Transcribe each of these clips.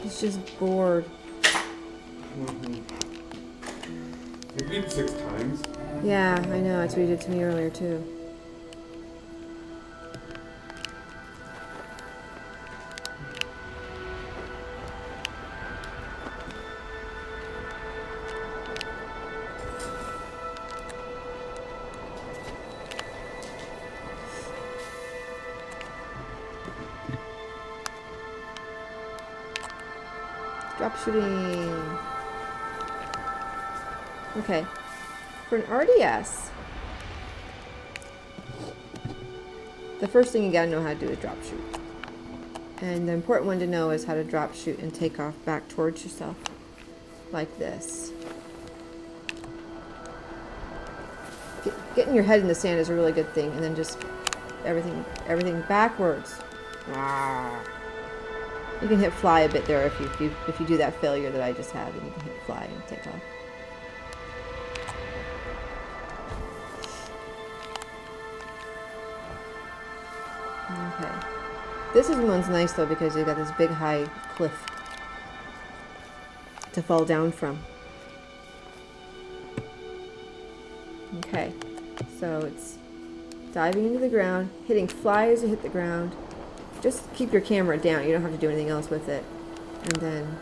He's just bored. You beat 6 times. Yeah, I know. That's what he did to me earlier, too. Drop shooting. Okay. For an RDS, the first thing you gotta know how to do is drop shoot. And the important one to know is how to drop shoot and take off back towards yourself. Like this. Getting your head in the sand is a really good thing, and then just everything backwards. You can hit fly a bit there if you do that failure that I just had, then you can hit fly and take off. Okay. This one's nice though because you got this big high cliff to fall down from. Okay, so it's diving into the ground, hitting fly as you hit the ground. Just keep your camera down. You don't have to do anything else with it. And then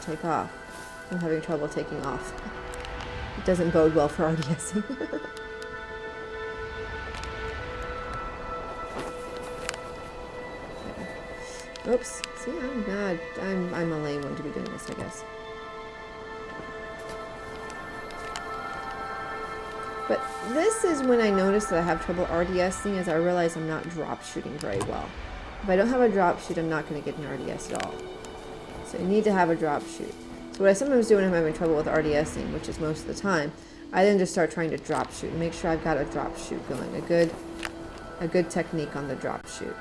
take off. I'm having trouble taking off. It doesn't bode well for RDSing. Oops. See, I'm a lame one to be doing this, I guess. But this is when I notice that I have trouble RDSing, as I realize I'm not drop shooting very well. If I don't have a drop shoot, I'm not going to get an RDS at all. So you need to have a drop shoot. So what I sometimes do when I'm having trouble with RDSing, which is most of the time, I then just start trying to drop shoot and make sure I've got a drop shoot going, a good technique on the drop shoot.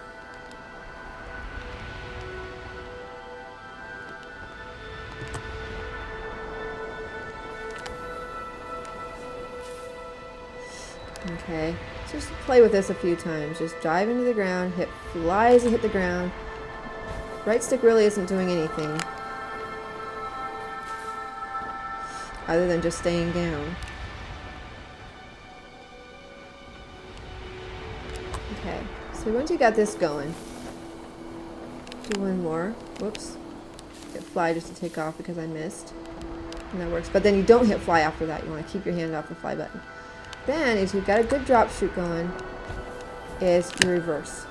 Okay, so just play with this a few times. Just dive into the ground, hit fly as you hit the ground. Right stick really isn't doing anything other than just staying down. Okay, so once you got this going, do one more. Whoops. Hit fly just to take off because I missed. And that works. But then you don't hit fly after that. You want to keep your hand off the fly button. Then, if you've got a good drop shoot going, is you reverse.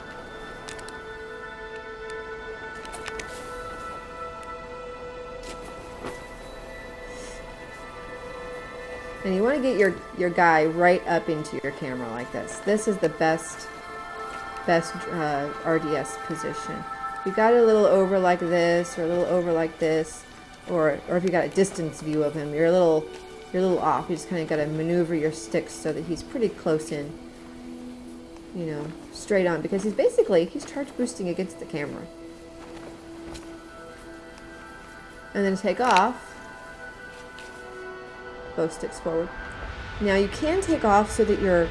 And you want to get your guy right up into your camera like this. This is the best RDS position. If you got a little over like this, or a little over like this, or if you got a distance view of him, you're a little off. You just kind of got to maneuver your sticks so that he's pretty close in, you know, straight on, because he's charge boosting against the camera. And then take off, both sticks forward. Now you can take off so that you're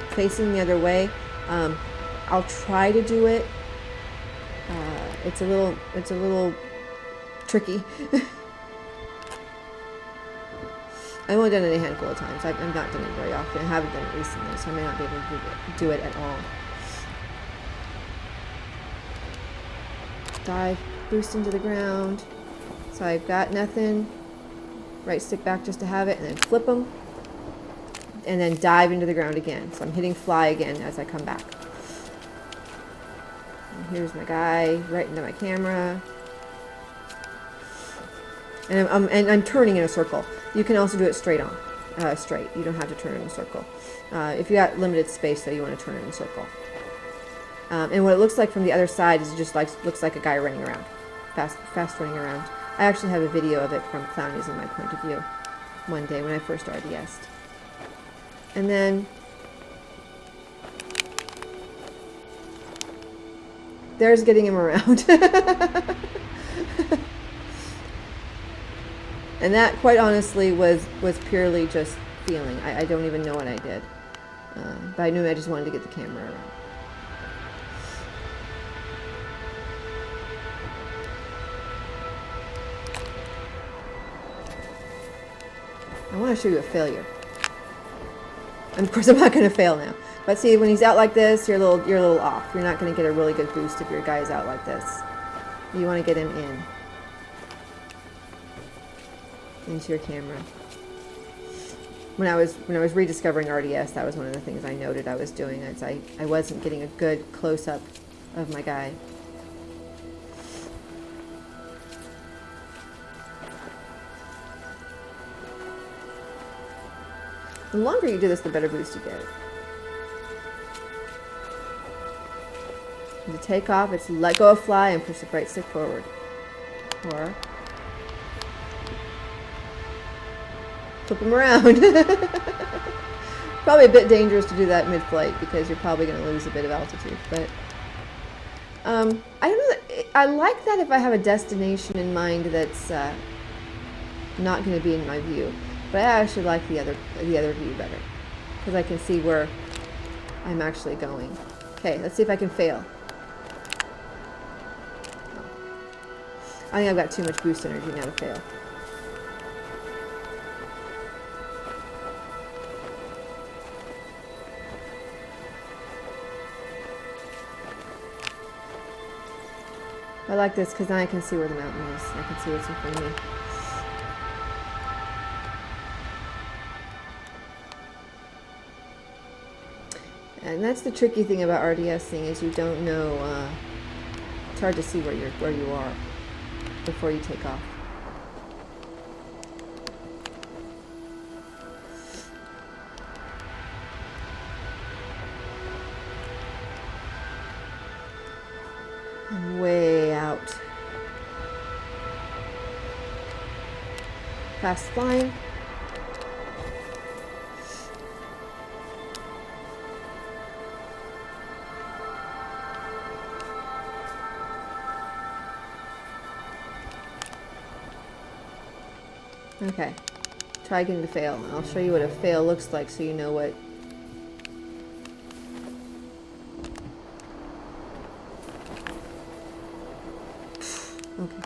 facing the other way. I'll try to do it. It's a little tricky. I've only done it a handful of times. I've not done it very often. I haven't done it recently, so I may not be able to do it at all. Dive, boost into the ground. So I've got nothing. Right stick back just to have it, and then flip them. And then dive into the ground again. So I'm hitting fly again as I come back. And here's my guy, right into my camera. And I'm turning in a circle. You can also do it straight on, straight. You don't have to turn it in a circle. If you got limited space, though, you want to turn it in a circle. And what it looks like from the other side is just looks like a guy running around, fast running around. I actually have a video of it from Clownies in my point of view one day when I first RDS'd. And then there's getting him around. And that, quite honestly, was purely just feeling. I don't even know what I did. But I knew I just wanted to get the camera around. I want to show you a failure. And of course, I'm not going to fail now. But see, when he's out like this, you're a little off. You're not going to get a really good boost if your guy is out like this. You want to get him into your camera. When I was rediscovering RDS, that was one of the things I noted I was doing. I wasn't getting a good close up of my guy. The longer you do this, the better boost you get. To take off, it's let go of fly and push the right stick forward. Or flip them around. Probably a bit dangerous to do that mid-flight because you're probably going to lose a bit of altitude. But I don't know. I like that if I have a destination in mind that's not going to be in my view. But I actually like the other view better because I can see where I'm actually going. Okay, let's see if I can fail. I think I've got too much boost energy now to fail. I like this because now I can see where the mountain is. I can see what's in front of me. And that's the tricky thing about RDSing is you don't know. It's hard to see where you are before you take off. I'm way out. Fast flying. Okay, try getting to fail. I'll show you what a fail looks like so you know what. Okay.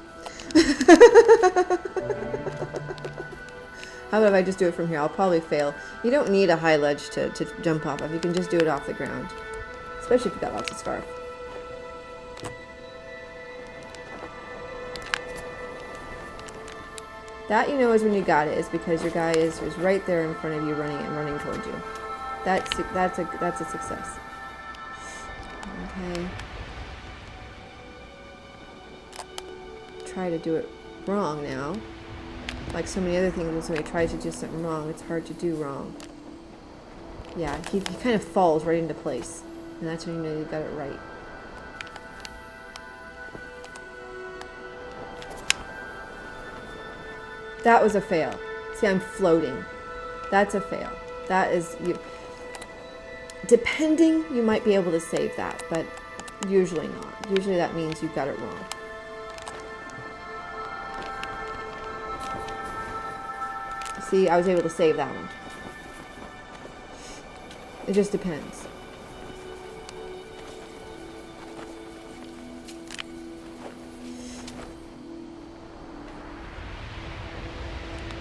How about if I just do it from here? I'll probably fail. You don't need a high ledge to jump off of. You can just do it off the ground. Especially if you've got lots of scarf. That you know is when you got it, is because your guy is right there in front of you running towards you. That's a success. Okay. Try to do it wrong now. Like so many other things, when somebody tries to do something wrong, it's hard to do wrong. Yeah, he kind of falls right into place. And that's when you know you got it right. That was a fail. See, I'm floating. That's a fail. That is you. Depending, you might be able to save that, but usually not. Usually that means you got it wrong. See, I was able to save that one. It just depends.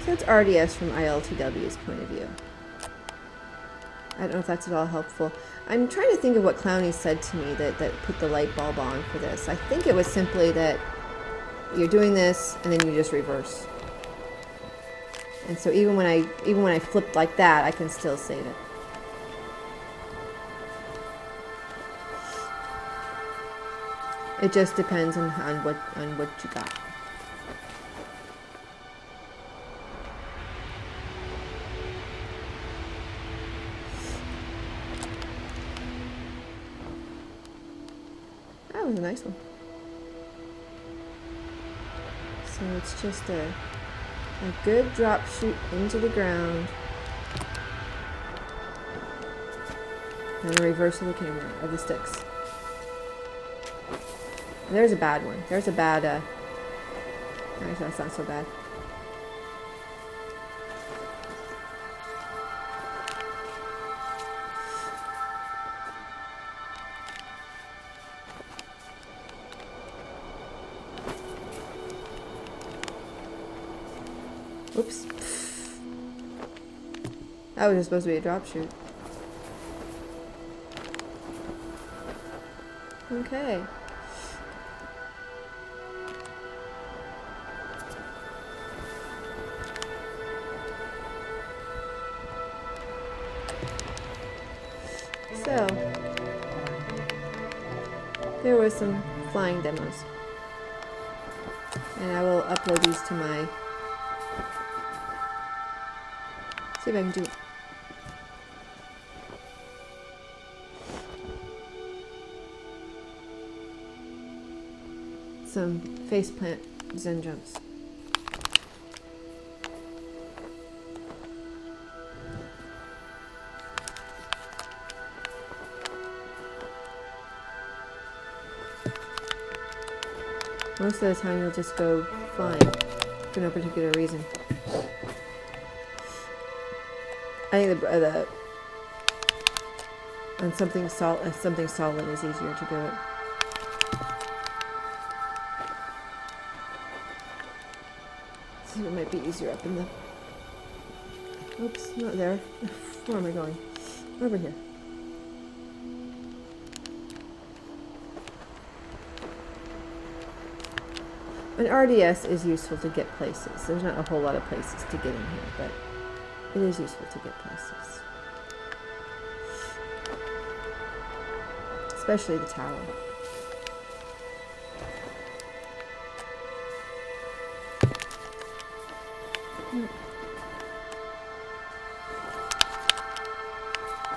So it's RDS from ILTW's point of view. I don't know if that's at all helpful. I'm trying to think of what Clowny said to me that put the light bulb on for this. I think it was simply that you're doing this and then you just reverse. And so even when I flip like that, I can still save it. It just depends on what you got. That was a nice one. So it's just a good drop shoot into the ground. And a reverse of the camera, of the sticks. There's a bad one. There's a bad, actually that's not so bad. Oops. That was supposed to be a drop chute. Okay. So, there was some flying demos. And I will upload these to my... See if I can do... some faceplant zen jumps. Most of the time you'll just go flying for no particular reason. I think the on something solid is easier to do it. So it might be easier up in the... Oops, not there. Where am I going? Over here. An RDS is useful to get places. There's not a whole lot of places to get in here, but it is useful to get places. Especially the tower.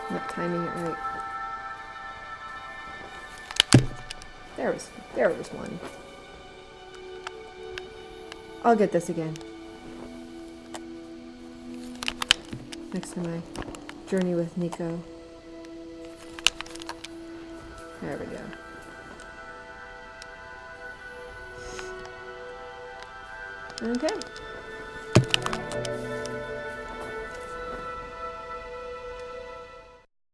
Not timing it right. There was one. I'll get this again. Next to my journey with Nico. There we go. Okay.